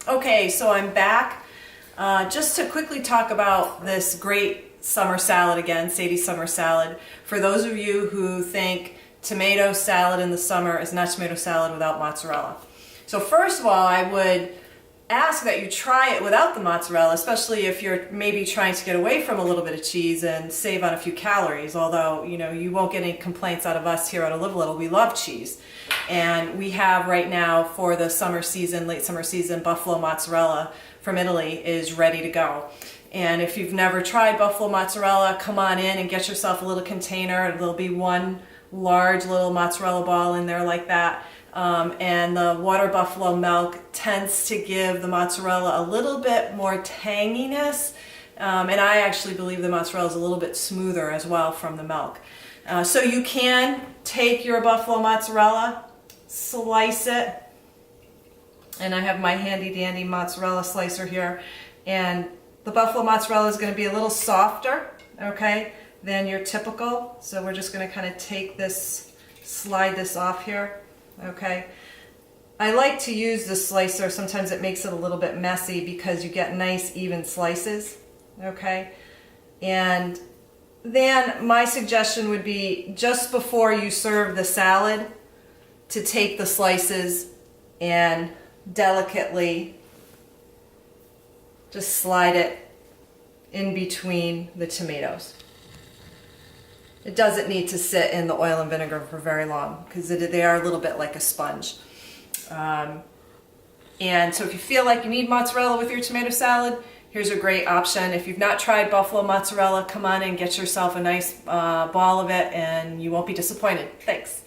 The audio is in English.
Okay, so I'm back just to quickly talk about this great summer salad again, Sadie's summer salad. For those of you who think tomato salad in the summer is not tomato salad without mozzarella. So first of all, I would ask that you try it without the mozzarella, especially if you're maybe trying to get away from a little bit of cheese and save on a few calories, although you won't get any complaints out of us here at A Live Little. We love cheese. And we have right now for the summer season, late summer season, Buffalo Mozzarella from Italy is ready to go. And if you've never tried Buffalo Mozzarella, come on in and get yourself a little container. There'll be one large little mozzarella ball in there like that. And the water buffalo milk tends to give the mozzarella a little bit more tanginess. And I actually believe the mozzarella is a little bit smoother as well from the milk. So you can take your buffalo mozzarella, slice it, and I have my handy dandy mozzarella slicer here, and the buffalo mozzarella is going to be a little softer, okay, than your typical. So we're just going to kind of take this, slide this off here, okay. I like to use the slicer. Sometimes it makes it a little bit messy because you get nice even slices, okay. And then my suggestion would be just before you serve the salad to take the slices and delicately just slide it in between the tomatoes. It doesn't need to sit in the oil and vinegar for very long because they are a little bit like a sponge. And so if you feel like you need mozzarella with your tomato salad, here's a great option. If you've not tried buffalo mozzarella, come on and get yourself a nice ball of it and you won't be disappointed. Thanks.